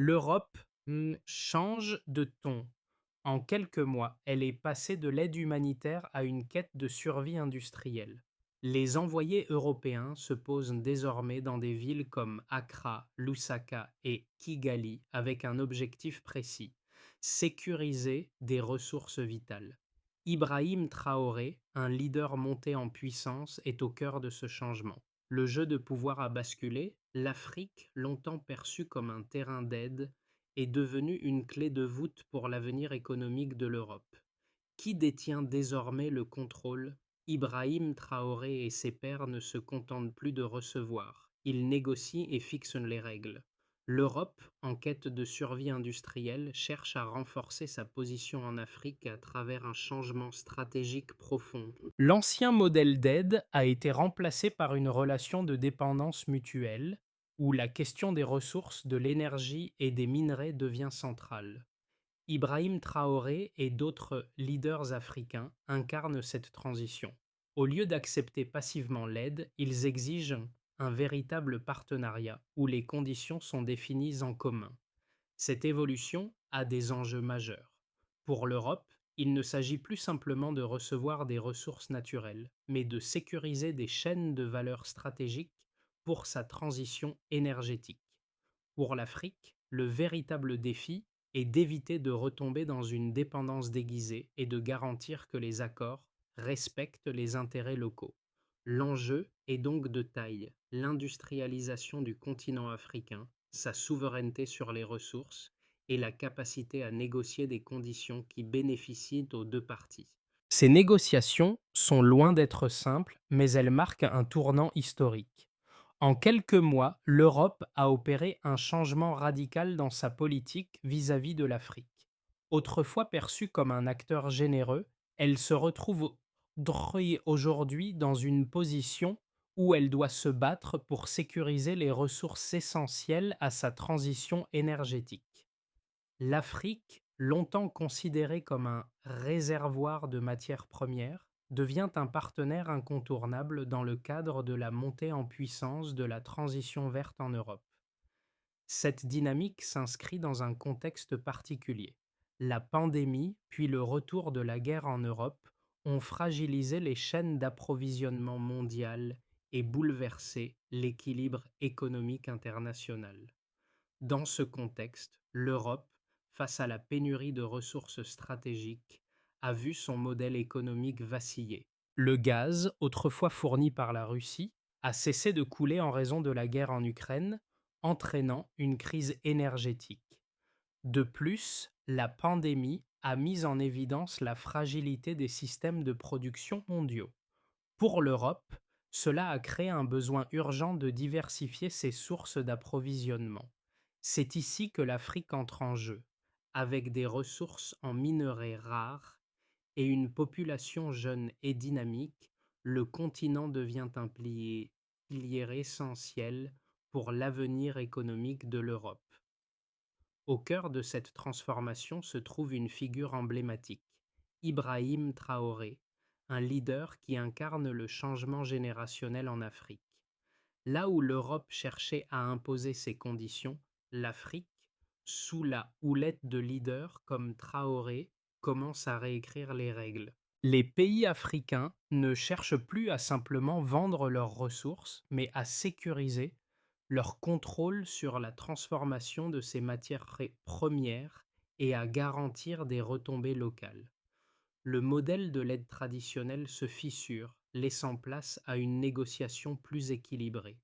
L'Europe, change de ton. En quelques mois, elle est passée de l'aide humanitaire à une quête de survie industrielle. Les envoyés européens se posent désormais dans des villes comme Accra, Lusaka et Kigali avec un objectif précis: sécuriser des ressources vitales. Ibrahim Traoré, un leader monté en puissance, est au cœur de ce changement. Le jeu de pouvoir a basculé, l'Afrique, longtemps perçue comme un terrain d'aide, est devenue une clé de voûte pour l'avenir économique de l'Europe. Qui détient désormais le contrôle? Ibrahim Traoré et ses pairs ne se contentent plus de recevoir, ils négocient et fixent les règles. L'Europe, en quête de survie industrielle, cherche à renforcer sa position en Afrique à travers un changement stratégique profond. L'ancien modèle d'aide a été remplacé par une relation de dépendance mutuelle, où la question des ressources, de l'énergie et des minerais devient centrale. Ibrahim Traoré et d'autres leaders africains incarnent cette transition. Au lieu d'accepter passivement l'aide, ils exigent un véritable partenariat où les conditions sont définies en commun. Cette évolution a des enjeux majeurs. Pour l'Europe, il ne s'agit plus simplement de recevoir des ressources naturelles, mais de sécuriser des chaînes de valeur stratégiques pour sa transition énergétique. Pour l'Afrique, le véritable défi est d'éviter de retomber dans une dépendance déguisée et de garantir que les accords respectent les intérêts locaux. L'enjeu est donc de taille: l'industrialisation du continent africain, sa souveraineté sur les ressources et la capacité à négocier des conditions qui bénéficient aux deux parties. Ces négociations sont loin d'être simples, mais elles marquent un tournant historique. En quelques mois, l'Europe a opéré un changement radical dans sa politique vis-à-vis de l'Afrique. Autrefois perçue comme un acteur généreux, elle se retrouve aujourd'hui dans une position où elle doit se battre pour sécuriser les ressources essentielles à sa transition énergétique. L'Afrique, longtemps considérée comme un réservoir de matières premières, devient un partenaire incontournable dans le cadre de la montée en puissance de la transition verte en Europe. Cette dynamique s'inscrit dans un contexte particulier. La pandémie, puis le retour de la guerre en Europe ont fragilisé les chaînes d'approvisionnement mondiales et bouleversé l'équilibre économique international. Dans ce contexte, l'Europe, face à la pénurie de ressources stratégiques, a vu son modèle économique vaciller. Le gaz, autrefois fourni par la Russie, a cessé de couler en raison de la guerre en Ukraine, entraînant une crise énergétique. De plus, la pandémie a mis en évidence la fragilité des systèmes de production mondiaux. Pour l'Europe, cela a créé un besoin urgent de diversifier ses sources d'approvisionnement. C'est ici que l'Afrique entre en jeu, avec des ressources en minerais rares et une population jeune et dynamique. Le continent devient un pilier essentiel pour l'avenir économique de l'Europe. Au cœur de cette transformation se trouve une figure emblématique: Ibrahim Traoré, un leader qui incarne le changement générationnel en Afrique. Là où l'Europe cherchait à imposer ses conditions, l'Afrique, sous la houlette de leaders comme Traoré, commence à réécrire les règles. Les pays africains ne cherchent plus à simplement vendre leurs ressources, mais à sécuriser leur contrôle sur la transformation de ces matières premières et à garantir des retombées locales. Le modèle de l'aide traditionnelle se fissure, laissant place à une négociation plus équilibrée.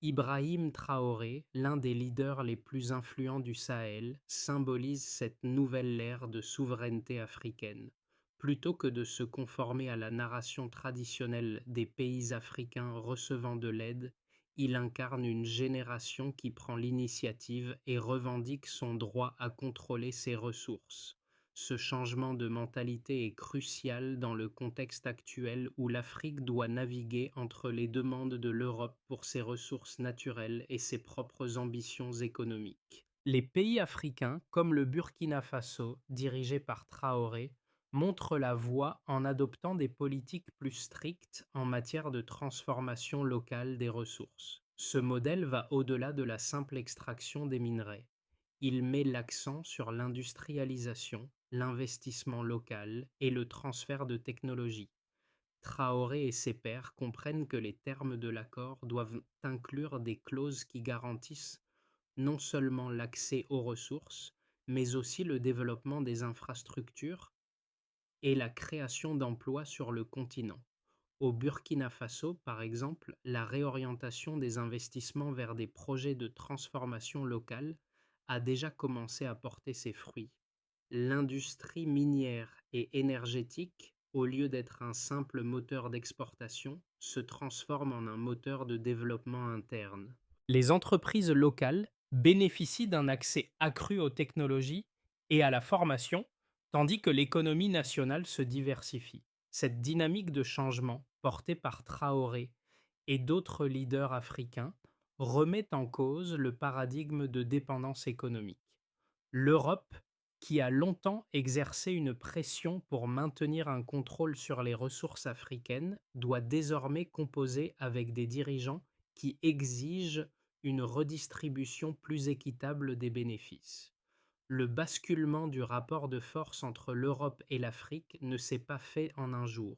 Ibrahim Traoré, l'un des leaders les plus influents du Sahel, symbolise cette nouvelle ère de souveraineté africaine. Plutôt que de se conformer à la narration traditionnelle des pays africains recevant de l'aide, il incarne une génération qui prend l'initiative et revendique son droit à contrôler ses ressources. Ce changement de mentalité est crucial dans le contexte actuel où l'Afrique doit naviguer entre les demandes de l'Europe pour ses ressources naturelles et ses propres ambitions économiques. Les pays africains, comme le Burkina Faso, dirigé par Traoré, montrent la voie en adoptant des politiques plus strictes en matière de transformation locale des ressources. Ce modèle va au-delà de la simple extraction des minerais. Il met l'accent sur l'industrialisation, l'investissement local et le transfert de technologies. Traoré et ses pairs comprennent que les termes de l'accord doivent inclure des clauses qui garantissent non seulement l'accès aux ressources, mais aussi le développement des infrastructures et la création d'emplois sur le continent. Au Burkina Faso, par exemple, la réorientation des investissements vers des projets de transformation locale a déjà commencé à porter ses fruits. L'industrie minière et énergétique, au lieu d'être un simple moteur d'exportation, se transforme en un moteur de développement interne. Les entreprises locales bénéficient d'un accès accru aux technologies et à la formation, tandis que l'économie nationale se diversifie. Cette dynamique de changement, portée par Traoré et d'autres leaders africains, remet en cause le paradigme de dépendance économique. L'Europe, qui a longtemps exercé une pression pour maintenir un contrôle sur les ressources africaines, doit désormais composer avec des dirigeants qui exigent une redistribution plus équitable des bénéfices. Le basculement du rapport de force entre l'Europe et l'Afrique ne s'est pas fait en un jour,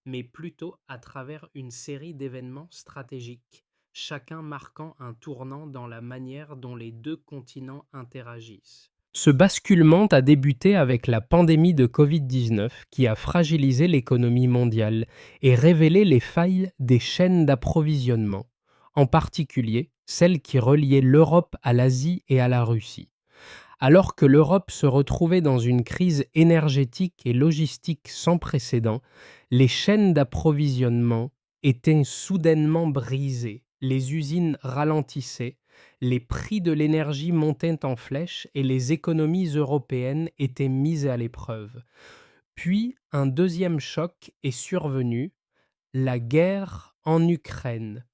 mais plutôt à travers une série d'événements stratégiques, chacun marquant un tournant dans la manière dont les deux continents interagissent. Ce basculement a débuté avec la pandémie de Covid-19 qui a fragilisé l'économie mondiale et révélé les failles des chaînes d'approvisionnement, en particulier celles qui reliaient l'Europe à l'Asie et à la Russie. Alors que l'Europe se retrouvait dans une crise énergétique et logistique sans précédent, les chaînes d'approvisionnement étaient soudainement brisées, les usines ralentissaient, les prix de l'énergie montaient en flèche et les économies européennes étaient mises à l'épreuve. Puis un deuxième choc est survenu, la guerre en Ukraine.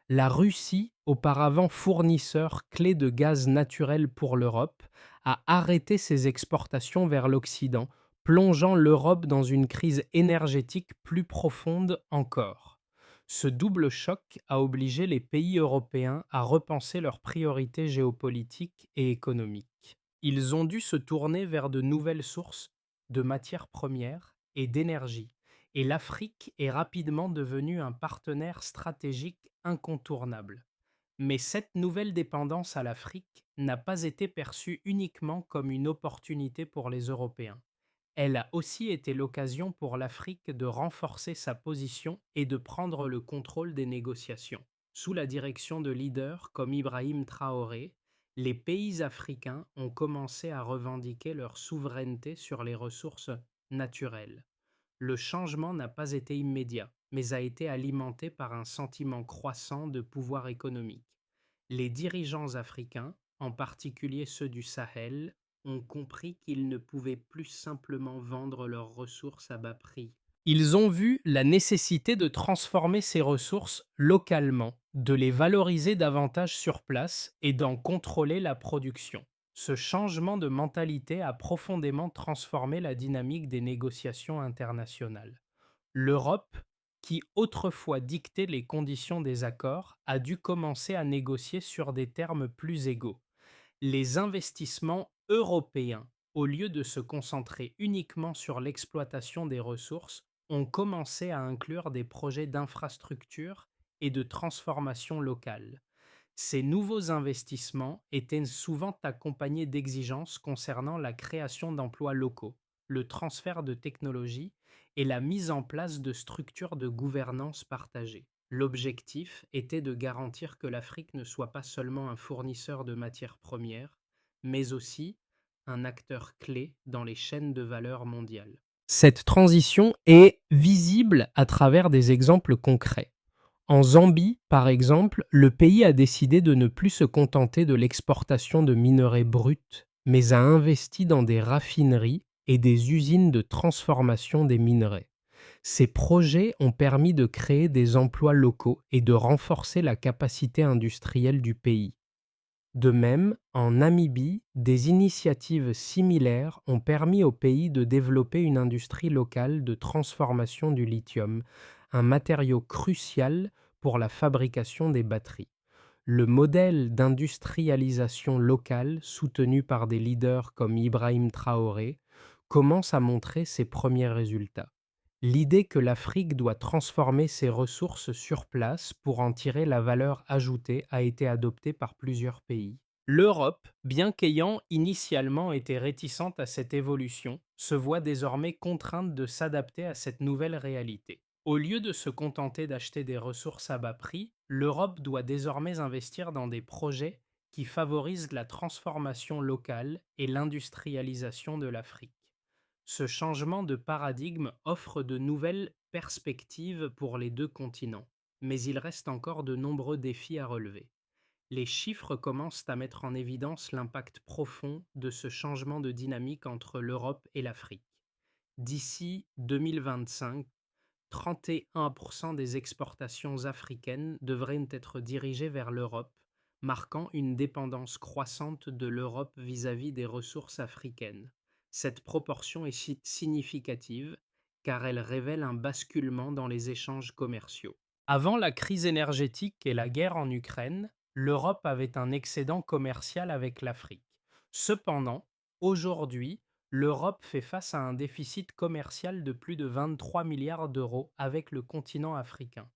La Russie, auparavant fournisseur clé de gaz naturel pour l'Europe, a arrêté ses exportations vers l'Occident, plongeant l'Europe dans une crise énergétique plus profonde encore. Ce double choc a obligé les pays européens à repenser leurs priorités géopolitiques et économiques. Ils ont dû se tourner vers de nouvelles sources de matières premières et d'énergie, et l'Afrique est rapidement devenue un partenaire stratégique incontournable. Mais cette nouvelle dépendance à l'Afrique n'a pas été perçue uniquement comme une opportunité pour les Européens. Elle a aussi été l'occasion pour l'Afrique de renforcer sa position et de prendre le contrôle des négociations. Sous la direction de leaders comme Ibrahim Traoré, les pays africains ont commencé à revendiquer leur souveraineté sur les ressources naturelles. Le changement n'a pas été immédiat, mais a été alimenté par un sentiment croissant de pouvoir économique. Les dirigeants africains, en particulier ceux du Sahel, ont compris qu'ils ne pouvaient plus simplement vendre leurs ressources à bas prix. Ils ont vu la nécessité de transformer ces ressources localement, de les valoriser davantage sur place et d'en contrôler la production. Ce changement de mentalité a profondément transformé la dynamique des négociations internationales. L'Europe, qui autrefois dictait les conditions des accords, a dû commencer à négocier sur des termes plus égaux. Les investissements européens, au lieu de se concentrer uniquement sur l'exploitation des ressources, ont commencé à inclure des projets d'infrastructure et de transformation locale. Ces nouveaux investissements étaient souvent accompagnés d'exigences concernant la création d'emplois locaux, le transfert de technologies et la mise en place de structures de gouvernance partagées. L'objectif était de garantir que l'Afrique ne soit pas seulement un fournisseur de matières premières, mais aussi un acteur clé dans les chaînes de valeur mondiales. Cette transition est visible à travers des exemples concrets. En Zambie, par exemple, le pays a décidé de ne plus se contenter de l'exportation de minerais bruts, mais a investi dans des raffineries et des usines de transformation des minerais. Ces projets ont permis de créer des emplois locaux et de renforcer la capacité industrielle du pays. De même, en Namibie, des initiatives similaires ont permis au pays de développer une industrie locale de transformation du lithium, un matériau crucial pour la fabrication des batteries. Le modèle d'industrialisation locale, soutenu par des leaders comme Ibrahim Traoré, commence à montrer ses premiers résultats. L'idée que l'Afrique doit transformer ses ressources sur place pour en tirer la valeur ajoutée a été adoptée par plusieurs pays. L'Europe, bien qu'ayant initialement été réticente à cette évolution, se voit désormais contrainte de s'adapter à cette nouvelle réalité. Au lieu de se contenter d'acheter des ressources à bas prix, l'Europe doit désormais investir dans des projets qui favorisent la transformation locale et l'industrialisation de l'Afrique. Ce changement de paradigme offre de nouvelles perspectives pour les deux continents, mais il reste encore de nombreux défis à relever. Les chiffres commencent à mettre en évidence l'impact profond de ce changement de dynamique entre l'Europe et l'Afrique. D'ici 2025, 31% des exportations africaines devraient être dirigées vers l'Europe, marquant une dépendance croissante de l'Europe vis-à-vis des ressources africaines. Cette proportion est significative car elle révèle un basculement dans les échanges commerciaux. Avant la crise énergétique et la guerre en Ukraine, l'Europe avait un excédent commercial avec l'Afrique. Cependant, aujourd'hui, l'Europe fait face à un déficit commercial de plus de 23 milliards d'euros avec le continent africain.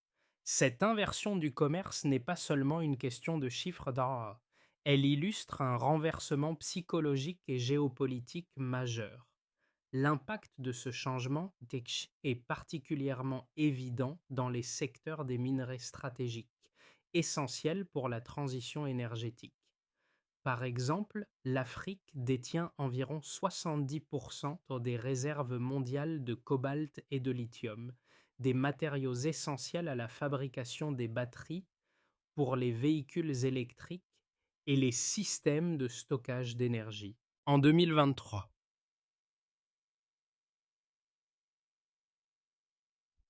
Cette inversion du commerce n'est pas seulement une question de chiffres d'or, elle illustre un renversement psychologique et géopolitique majeur. L'impact de ce changement est particulièrement évident dans les secteurs des minerais stratégiques, essentiels pour la transition énergétique. Par exemple, l'Afrique détient environ 70% des réserves mondiales de cobalt et de lithium, des matériaux essentiels à la fabrication des batteries pour les véhicules électriques et les systèmes de stockage d'énergie. En 2023,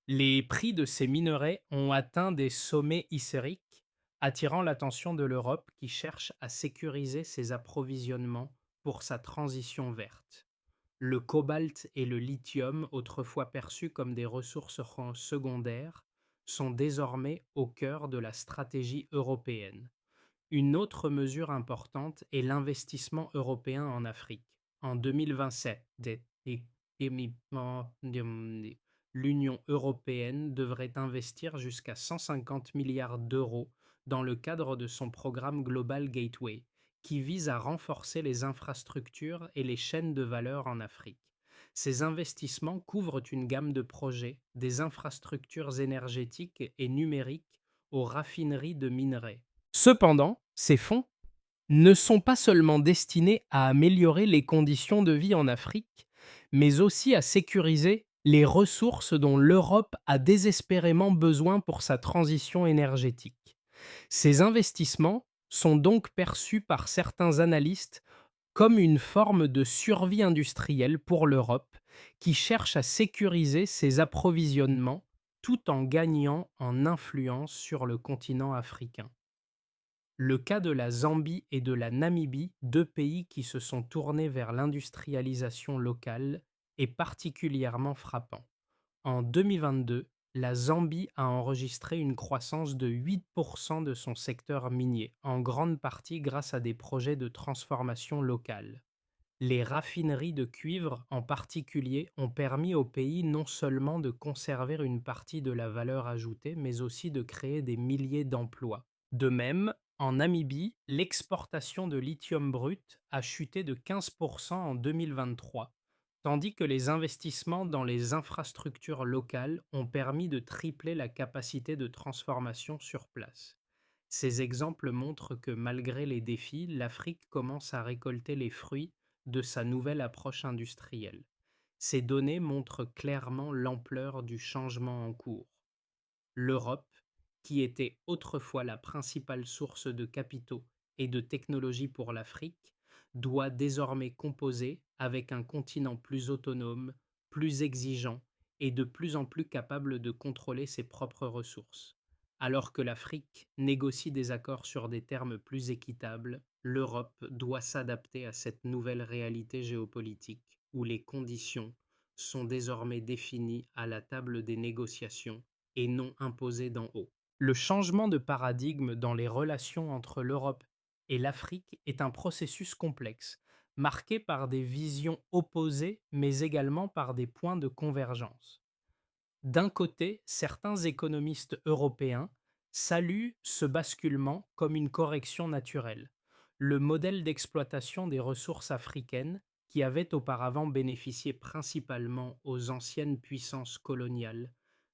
les prix de ces minerais ont atteint des sommets historiques, attirant l'attention de l'Europe qui cherche à sécuriser ses approvisionnements pour sa transition verte. Le cobalt et le lithium, autrefois perçus comme des ressources secondaires, sont désormais au cœur de la stratégie européenne. Une autre mesure importante est l'investissement européen en Afrique. En 2027, l'Union européenne devrait investir jusqu'à 150 milliards d'euros dans le cadre de son programme Global Gateway, qui vise à renforcer les infrastructures et les chaînes de valeur en Afrique. Ces investissements couvrent une gamme de projets, des infrastructures énergétiques et numériques aux raffineries de minerais. Cependant, ces fonds ne sont pas seulement destinés à améliorer les conditions de vie en Afrique, mais aussi à sécuriser les ressources dont l'Europe a désespérément besoin pour sa transition énergétique. Ces investissements sont donc perçus par certains analystes comme une forme de survie industrielle pour l'Europe qui cherche à sécuriser ses approvisionnements tout en gagnant en influence sur le continent africain. Le cas de la Zambie et de la Namibie, deux pays qui se sont tournés vers l'industrialisation locale, est particulièrement frappant. En 2022, la Zambie a enregistré une croissance de 8% de son secteur minier, en grande partie grâce à des projets de transformation locale. Les raffineries de cuivre en particulier ont permis au pays non seulement de conserver une partie de la valeur ajoutée, mais aussi de créer des milliers d'emplois. De même, en Namibie, l'exportation de lithium brut a chuté de 15% en 2023, tandis que les investissements dans les infrastructures locales ont permis de tripler la capacité de transformation sur place. Ces exemples montrent que malgré les défis, l'Afrique commence à récolter les fruits de sa nouvelle approche industrielle. Ces données montrent clairement l'ampleur du changement en cours. L'Europe, qui était autrefois la principale source de capitaux et de technologies pour l'Afrique, doit désormais composer avec un continent plus autonome, plus exigeant et de plus en plus capable de contrôler ses propres ressources. Alors que l'Afrique négocie des accords sur des termes plus équitables, l'Europe doit s'adapter à cette nouvelle réalité géopolitique où les conditions sont désormais définies à la table des négociations et non imposées d'en haut. Le changement de paradigme dans les relations entre l'Europe et l'Afrique est un processus complexe, marqué par des visions opposées mais également par des points de convergence. D'un côté, certains économistes européens saluent ce basculement comme une correction naturelle. Le modèle d'exploitation des ressources africaines, qui avait auparavant bénéficié principalement aux anciennes puissances coloniales,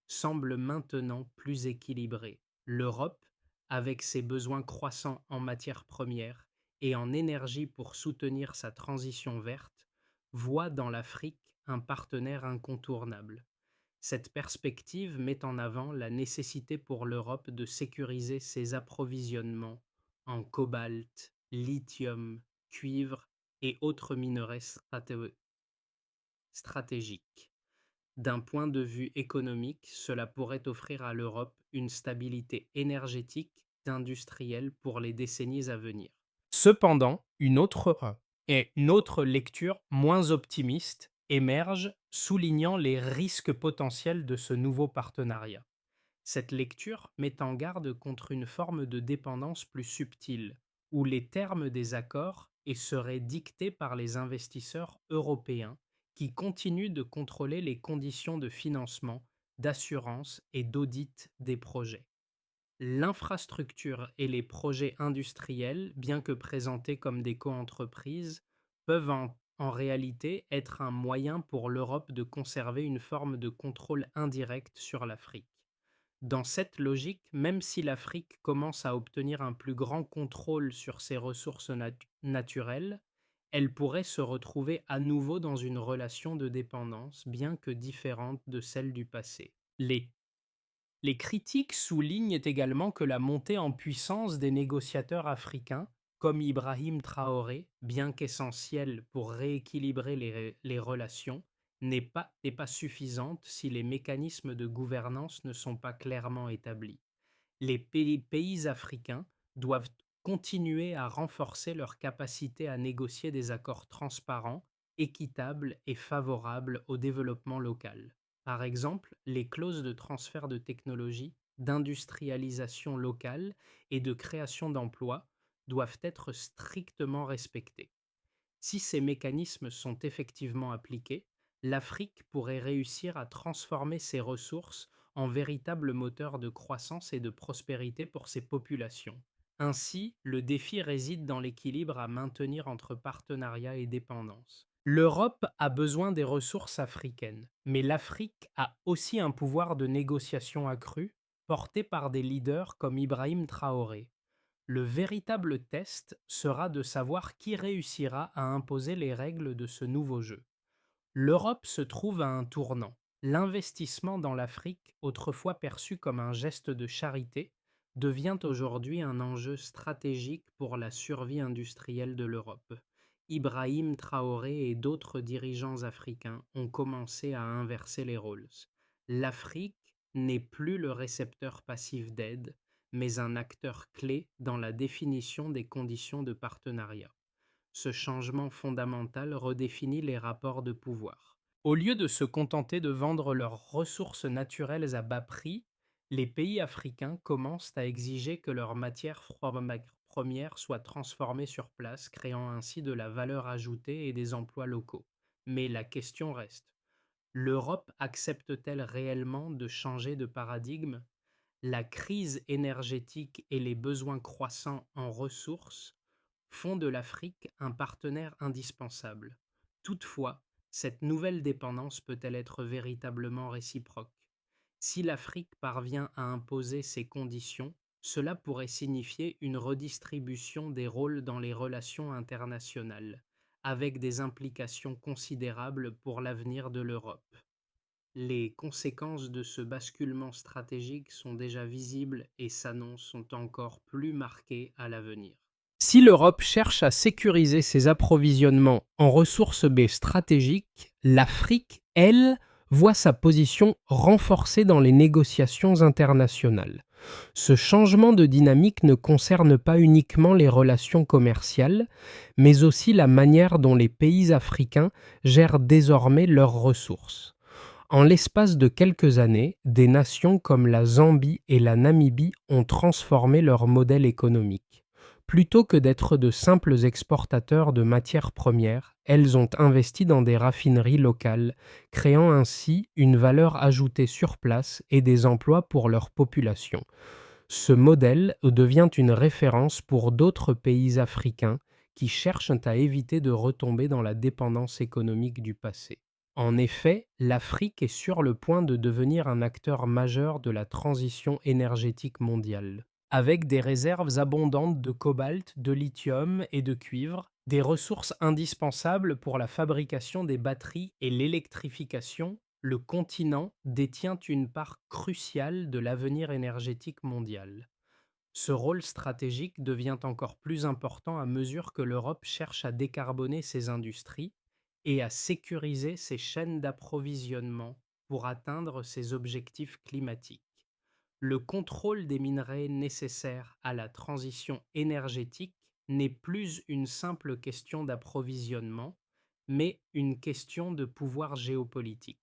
semble maintenant plus équilibré. L'Europe, avec ses besoins croissants en matières premières et en énergie pour soutenir sa transition verte, voit dans l'Afrique un partenaire incontournable. Cette perspective met en avant la nécessité pour l'Europe de sécuriser ses approvisionnements en cobalt, lithium, cuivre et autres minerais stratégiques. D'un point de vue économique, cela pourrait offrir à l'Europe une stabilité énergétique d'industriels pour les décennies à venir. Cependant, une autre lecture moins optimiste émerge, soulignant les risques potentiels de ce nouveau partenariat. Cette lecture met en garde contre une forme de dépendance plus subtile, où les termes des accords seraient dictés par les investisseurs européens qui continuent de contrôler les conditions de financement, d'assurance et d'audit des projets. L'infrastructure et les projets industriels, bien que présentés comme des coentreprises, peuvent en réalité être un moyen pour l'Europe de conserver une forme de contrôle indirect sur l'Afrique. Dans cette logique, même si l'Afrique commence à obtenir un plus grand contrôle sur ses ressources naturelles, elle pourrait se retrouver à nouveau dans une relation de dépendance, bien que différente de celle du passé. Les critiques soulignent également que la montée en puissance des négociateurs africains, comme Ibrahim Traoré, bien qu'essentielle pour rééquilibrer les relations, n'est pas suffisante si les mécanismes de gouvernance ne sont pas clairement établis. Les pays africains doivent continuer à renforcer leur capacité à négocier des accords transparents, équitables et favorables au développement local. Par exemple, les clauses de transfert de technologie, d'industrialisation locale et de création d'emplois doivent être strictement respectées. Si ces mécanismes sont effectivement appliqués, l'Afrique pourrait réussir à transformer ses ressources en véritable moteur de croissance et de prospérité pour ses populations. Ainsi, le défi réside dans l'équilibre à maintenir entre partenariat et dépendance. L'Europe a besoin des ressources africaines, mais l'Afrique a aussi un pouvoir de négociation accru, porté par des leaders comme Ibrahim Traoré. Le véritable test sera de savoir qui réussira à imposer les règles de ce nouveau jeu. L'Europe se trouve à un tournant. L'investissement dans l'Afrique, autrefois perçu comme un geste de charité, devient aujourd'hui un enjeu stratégique pour la survie industrielle de l'Europe. Ibrahim Traoré et d'autres dirigeants africains ont commencé à inverser les rôles. L'Afrique n'est plus le récepteur passif d'aide, mais un acteur clé dans la définition des conditions de partenariat. Ce changement fondamental redéfinit les rapports de pouvoir. Au lieu de se contenter de vendre leurs ressources naturelles à bas prix, les pays africains commencent à exiger que leurs matières premières soient transformées sur place, créant ainsi de la valeur ajoutée et des emplois locaux. Mais la question reste, l'Europe accepte-t-elle réellement de changer de paradigme? La crise énergétique et les besoins croissants en ressources font de l'Afrique un partenaire indispensable. Toutefois, cette nouvelle dépendance peut-elle être véritablement réciproque? Si l'Afrique parvient à imposer ces conditions, cela pourrait signifier une redistribution des rôles dans les relations internationales, avec des implications considérables pour l'avenir de l'Europe. Les conséquences de ce basculement stratégique sont déjà visibles et s'annoncent encore plus marquées à l'avenir. Si l'Europe cherche à sécuriser ses approvisionnements en ressources B stratégiques, l'Afrique, elle, voit sa position renforcée dans les négociations internationales. Ce changement de dynamique ne concerne pas uniquement les relations commerciales, mais aussi la manière dont les pays africains gèrent désormais leurs ressources. En l'espace de quelques années, des nations comme la Zambie et la Namibie ont transformé leur modèle économique. Plutôt que d'être de simples exportateurs de matières premières, elles ont investi dans des raffineries locales, créant ainsi une valeur ajoutée sur place et des emplois pour leur population. Ce modèle devient une référence pour d'autres pays africains qui cherchent à éviter de retomber dans la dépendance économique du passé. En effet, l'Afrique est sur le point de devenir un acteur majeur de la transition énergétique mondiale. Avec des réserves abondantes de cobalt, de lithium et de cuivre, des ressources indispensables pour la fabrication des batteries et l'électrification, le continent détient une part cruciale de l'avenir énergétique mondial. Ce rôle stratégique devient encore plus important à mesure que l'Europe cherche à décarboner ses industries et à sécuriser ses chaînes d'approvisionnement pour atteindre ses objectifs climatiques. Le contrôle des minerais nécessaires à la transition énergétique n'est plus une simple question d'approvisionnement, mais une question de pouvoir géopolitique.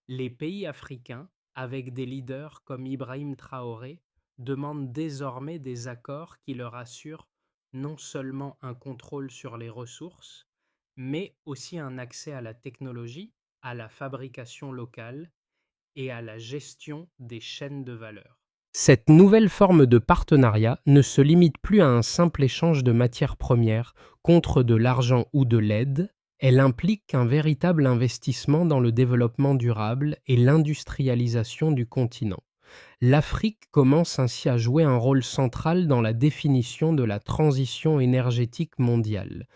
Les pays africains, avec des leaders comme Ibrahim Traoré, demandent désormais des accords qui leur assurent non seulement un contrôle sur les ressources, mais aussi un accès à la technologie, à la fabrication locale et à la gestion des chaînes de valeur. Cette nouvelle forme de partenariat ne se limite plus à un simple échange de matières premières contre de l'argent ou de l'aide, elle implique un véritable investissement dans le développement durable et l'industrialisation du continent. L'Afrique commence ainsi à jouer un rôle central dans la définition de la transition énergétique mondiale.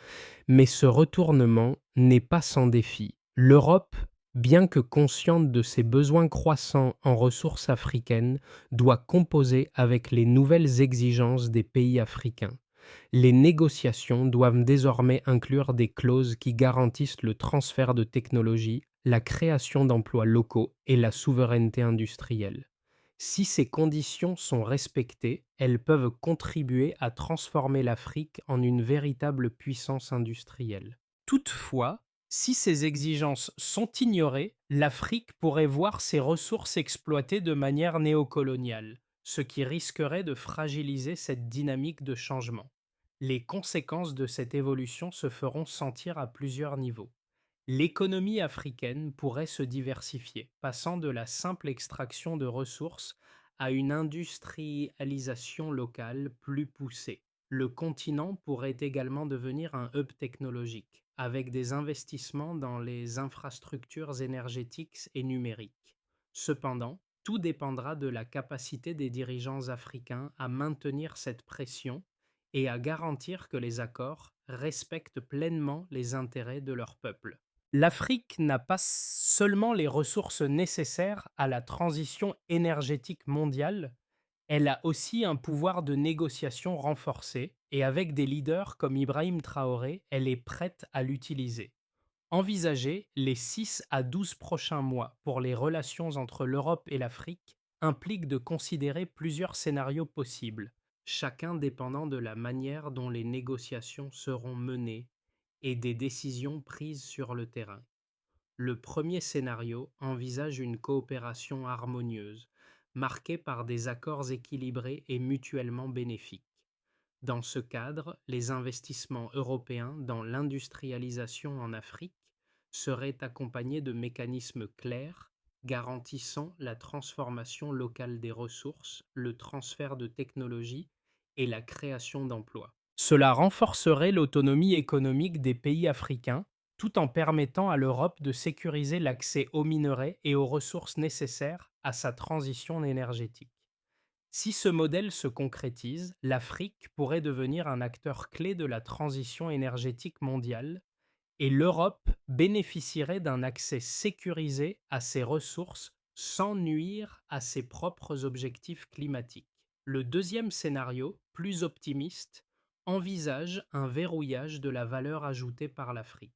Mais ce retournement n'est pas sans défi. L'Europe, bien que consciente de ses besoins croissants en ressources africaines, doit composer avec les nouvelles exigences des pays africains. Les négociations doivent désormais inclure des clauses qui garantissent le transfert de technologies, la création d'emplois locaux et la souveraineté industrielle. Si ces conditions sont respectées, elles peuvent contribuer à transformer l'Afrique en une véritable puissance industrielle. Toutefois, si ces exigences sont ignorées, l'Afrique pourrait voir ses ressources exploitées de manière néocoloniale, ce qui risquerait de fragiliser cette dynamique de changement. Les conséquences de cette évolution se feront sentir à plusieurs niveaux. L'économie africaine pourrait se diversifier, passant de la simple extraction de ressources à une industrialisation locale plus poussée. Le continent pourrait également devenir un hub technologique, avec des investissements dans les infrastructures énergétiques et numériques. Cependant, tout dépendra de la capacité des dirigeants africains à maintenir cette pression et à garantir que les accords respectent pleinement les intérêts de leur peuple. L'Afrique n'a pas seulement les ressources nécessaires à la transition énergétique mondiale, elle a aussi un pouvoir de négociation renforcé et avec des leaders comme Ibrahim Traoré, elle est prête à l'utiliser. Envisager les 6 à 12 prochains mois pour les relations entre l'Europe et l'Afrique implique de considérer plusieurs scénarios possibles, chacun dépendant de la manière dont les négociations seront menées et des décisions prises sur le terrain. Le premier scénario envisage une coopération harmonieuse, marquée par des accords équilibrés et mutuellement bénéfiques. Dans ce cadre, les investissements européens dans l'industrialisation en Afrique seraient accompagnés de mécanismes clairs garantissant la transformation locale des ressources, le transfert de technologies et la création d'emplois. Cela renforcerait l'autonomie économique des pays africains tout en permettant à l'Europe de sécuriser l'accès aux minerais et aux ressources nécessaires à sa transition énergétique. Si ce modèle se concrétise, l'Afrique pourrait devenir un acteur clé de la transition énergétique mondiale et l'Europe bénéficierait d'un accès sécurisé à ses ressources sans nuire à ses propres objectifs climatiques. Le deuxième scénario, plus optimiste, envisage un verrouillage de la valeur ajoutée par l'Afrique.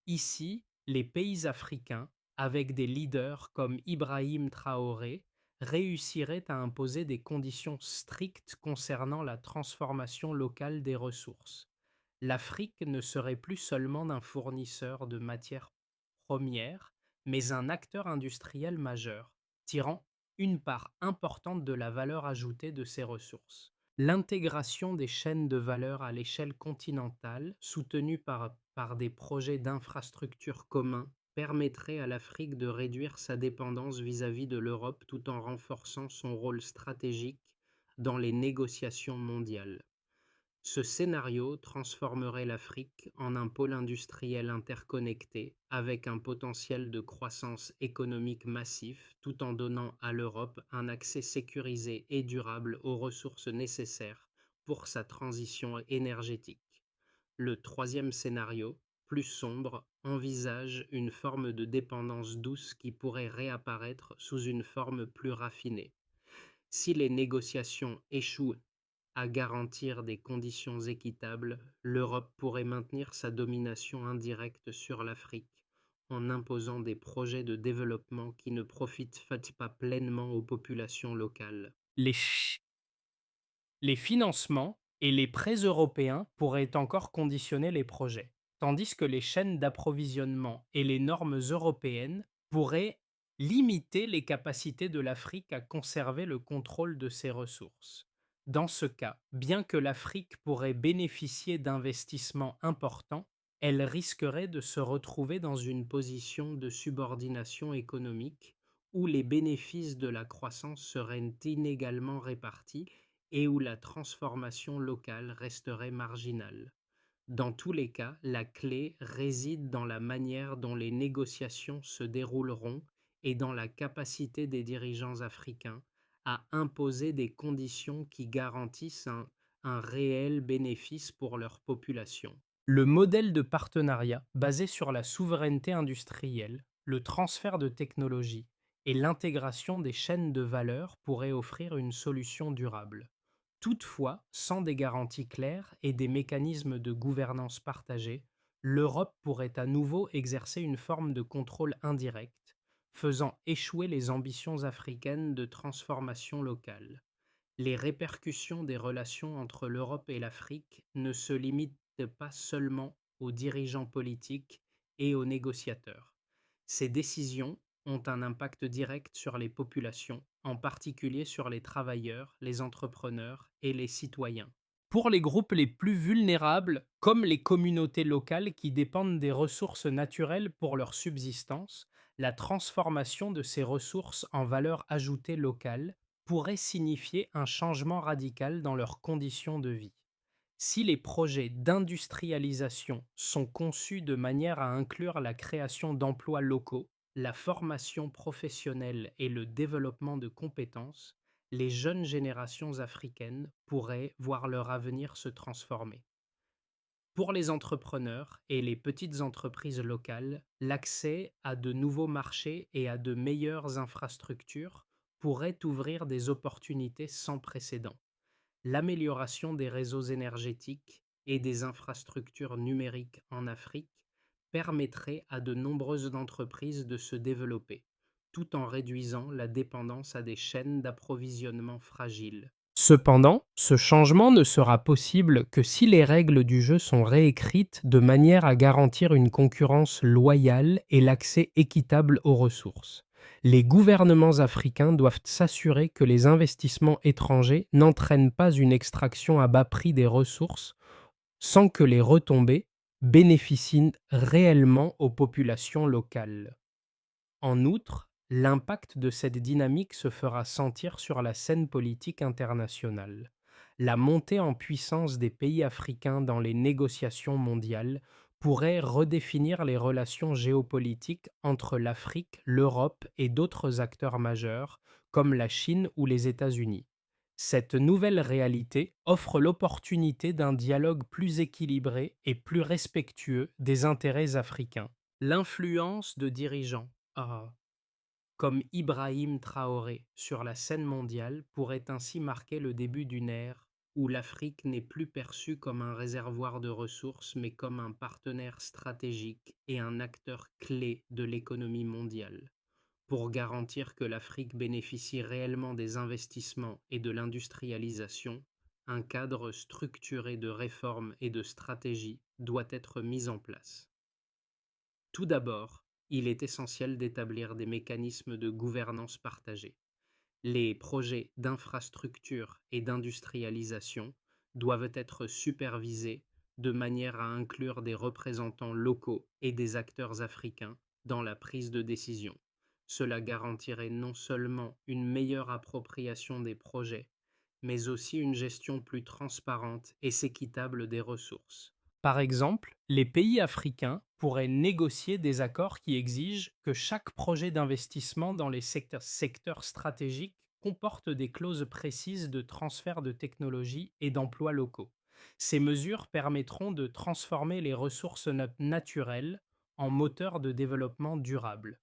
Ici, les pays africains, avec des leaders comme Ibrahim Traoré, réussiraient à imposer des conditions strictes concernant la transformation locale des ressources. L'Afrique ne serait plus seulement un fournisseur de matières premières, mais un acteur industriel majeur, tirant une part importante de la valeur ajoutée de ses ressources. L'intégration des chaînes de valeur à l'échelle continentale, soutenue par des projets d'infrastructures communs, permettrait à l'Afrique de réduire sa dépendance vis-à-vis de l'Europe tout en renforçant son rôle stratégique dans les négociations mondiales. Ce scénario transformerait l'Afrique en un pôle industriel interconnecté avec un potentiel de croissance économique massif tout en donnant à l'Europe un accès sécurisé et durable aux ressources nécessaires pour sa transition énergétique. Le troisième scénario, plus sombre, envisage une forme de dépendance douce qui pourrait réapparaître sous une forme plus raffinée. Si les négociations échouent à garantir des conditions équitables, l'Europe pourrait maintenir sa domination indirecte sur l'Afrique en imposant des projets de développement qui ne profitent pas pleinement aux populations locales. Les financements et les prêts européens pourraient encore conditionner les projets, tandis que les chaînes d'approvisionnement et les normes européennes pourraient limiter les capacités de l'Afrique à conserver le contrôle de ses ressources. Dans ce cas, bien que l'Afrique pourrait bénéficier d'investissements importants, elle risquerait de se retrouver dans une position de subordination économique où les bénéfices de la croissance seraient inégalement répartis et où la transformation locale resterait marginale. Dans tous les cas, la clé réside dans la manière dont les négociations se dérouleront et dans la capacité des dirigeants africains à imposer des conditions qui garantissent un réel bénéfice pour leur population. Le modèle de partenariat basé sur la souveraineté industrielle, le transfert de technologies et l'intégration des chaînes de valeur pourrait offrir une solution durable. Toutefois, sans des garanties claires et des mécanismes de gouvernance partagés, l'Europe pourrait à nouveau exercer une forme de contrôle indirect, faisant échouer les ambitions africaines de transformation locale. Les répercussions des relations entre l'Europe et l'Afrique ne se limitent pas seulement aux dirigeants politiques et aux négociateurs. Ces décisions ont un impact direct sur les populations, en particulier sur les travailleurs, les entrepreneurs et les citoyens. Pour les groupes les plus vulnérables, comme les communautés locales qui dépendent des ressources naturelles pour leur subsistance, la transformation de ces ressources en valeur ajoutée locale pourrait signifier un changement radical dans leurs conditions de vie. Si les projets d'industrialisation sont conçus de manière à inclure la création d'emplois locaux, la formation professionnelle et le développement de compétences, les jeunes générations africaines pourraient voir leur avenir se transformer. Pour les entrepreneurs et les petites entreprises locales, l'accès à de nouveaux marchés et à de meilleures infrastructures pourrait ouvrir des opportunités sans précédent. L'amélioration des réseaux énergétiques et des infrastructures numériques en Afrique permettrait à de nombreuses entreprises de se développer, tout en réduisant la dépendance à des chaînes d'approvisionnement fragiles. Cependant, ce changement ne sera possible que si les règles du jeu sont réécrites de manière à garantir une concurrence loyale et l'accès équitable aux ressources. Les gouvernements africains doivent s'assurer que les investissements étrangers n'entraînent pas une extraction à bas prix des ressources sans que les retombées bénéficient réellement aux populations locales. En outre, l'impact de cette dynamique se fera sentir sur la scène politique internationale. La montée en puissance des pays africains dans les négociations mondiales pourrait redéfinir les relations géopolitiques entre l'Afrique, l'Europe et d'autres acteurs majeurs, comme la Chine ou les États-Unis. Cette nouvelle réalité offre l'opportunité d'un dialogue plus équilibré et plus respectueux des intérêts africains. L'influence de dirigeants comme Ibrahim Traoré sur la scène mondiale pourrait ainsi marquer le début d'une ère où l'Afrique n'est plus perçue comme un réservoir de ressources mais comme un partenaire stratégique et un acteur clé de l'économie mondiale. Pour garantir que l'Afrique bénéficie réellement des investissements et de l'industrialisation, un cadre structuré de réformes et de stratégies doit être mis en place. Tout d'abord, il est essentiel d'établir des mécanismes de gouvernance partagés. Les projets d'infrastructure et d'industrialisation doivent être supervisés de manière à inclure des représentants locaux et des acteurs africains dans la prise de décision. Cela garantirait non seulement une meilleure appropriation des projets, mais aussi une gestion plus transparente et équitable des ressources. Par exemple, les pays africains pourraient négocier des accords qui exigent que chaque projet d'investissement dans les secteurs stratégiques comporte des clauses précises de transfert de technologie et d'emplois locaux. Ces mesures permettront de transformer les ressources naturelles en moteurs de développement durable.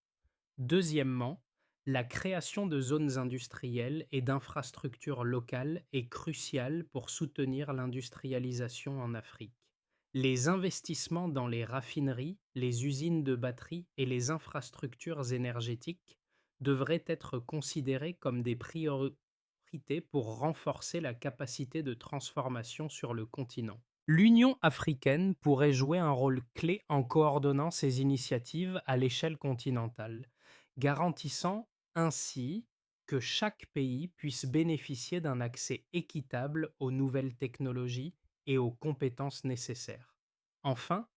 Deuxièmement, la création de zones industrielles et d'infrastructures locales est cruciale pour soutenir l'industrialisation en Afrique. Les investissements dans les raffineries, les usines de batteries et les infrastructures énergétiques devraient être considérés comme des priorités pour renforcer la capacité de transformation sur le continent. L'Union africaine pourrait jouer un rôle clé en coordonnant ces initiatives à l'échelle continentale, garantissant ainsi que chaque pays puisse bénéficier d'un accès équitable aux nouvelles technologies et aux compétences nécessaires. Enfin,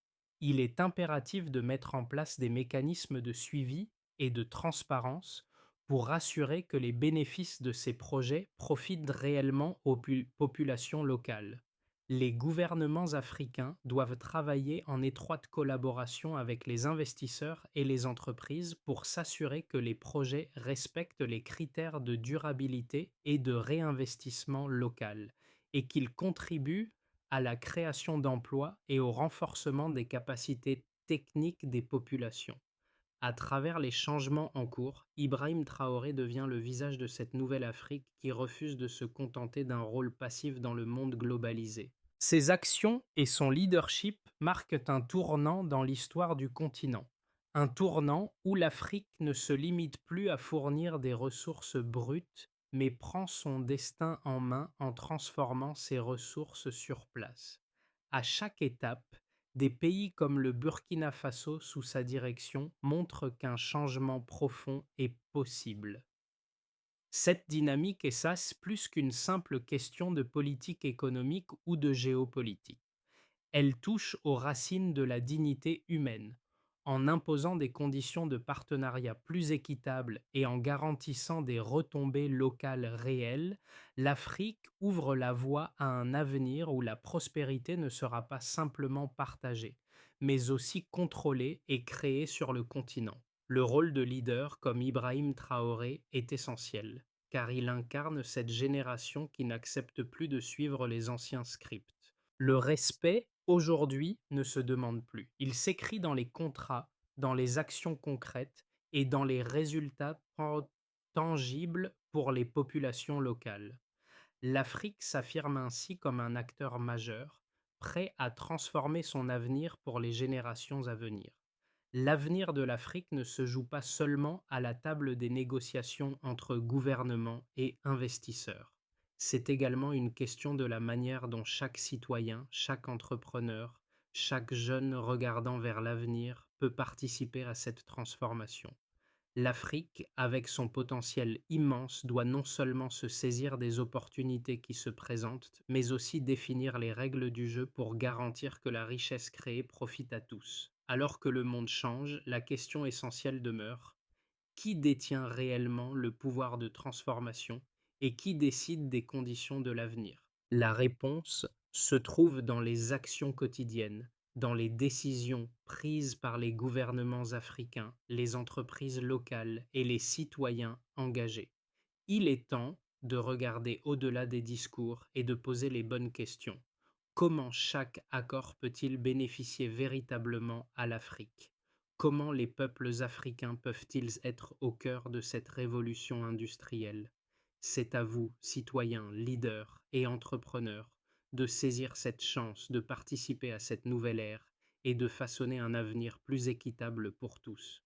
il est impératif de mettre en place des mécanismes de suivi et de transparence pour assurer que les bénéfices de ces projets profitent réellement aux populations locales. Les gouvernements africains doivent travailler en étroite collaboration avec les investisseurs et les entreprises pour s'assurer que les projets respectent les critères de durabilité et de réinvestissement local et qu'ils contribuent à la création d'emplois et au renforcement des capacités techniques des populations. À travers les changements en cours, Ibrahim Traoré devient le visage de cette nouvelle Afrique qui refuse de se contenter d'un rôle passif dans le monde globalisé. Ses actions et son leadership marquent un tournant dans l'histoire du continent. Un tournant où l'Afrique ne se limite plus à fournir des ressources brutes, mais prend son destin en main en transformant ses ressources sur place. À chaque étape, des pays comme le Burkina Faso sous sa direction montrent qu'un changement profond est possible. Cette dynamique est plus qu'une simple question de politique économique ou de géopolitique. Elle touche aux racines de la dignité humaine. En imposant des conditions de partenariat plus équitables et en garantissant des retombées locales réelles, l'Afrique ouvre la voie à un avenir où la prospérité ne sera pas simplement partagée, mais aussi contrôlée et créée sur le continent. Le rôle de leader comme Ibrahim Traoré est essentiel, car il incarne cette génération qui n'accepte plus de suivre les anciens scripts. Le respect, aujourd'hui, ne se demande plus. Il s'écrit dans les contrats, dans les actions concrètes et dans les résultats tangibles pour les populations locales. L'Afrique s'affirme ainsi comme un acteur majeur, prêt à transformer son avenir pour les générations à venir. L'avenir de l'Afrique ne se joue pas seulement à la table des négociations entre gouvernements et investisseurs. C'est également une question de la manière dont chaque citoyen, chaque entrepreneur, chaque jeune regardant vers l'avenir peut participer à cette transformation. L'Afrique, avec son potentiel immense, doit non seulement se saisir des opportunités qui se présentent, mais aussi définir les règles du jeu pour garantir que la richesse créée profite à tous. Alors que le monde change, la question essentielle demeure: qui détient réellement le pouvoir de transformation et qui décide des conditions de l'avenir? La réponse se trouve dans les actions quotidiennes, dans les décisions prises par les gouvernements africains, les entreprises locales et les citoyens engagés. Il est temps de regarder au-delà des discours et de poser les bonnes questions. Comment chaque accord peut-il bénéficier véritablement à l'Afrique? Comment les peuples africains peuvent-ils être au cœur de cette révolution industrielle? C'est à vous, citoyens, leaders et entrepreneurs, de saisir cette chance de participer à cette nouvelle ère et de façonner un avenir plus équitable pour tous.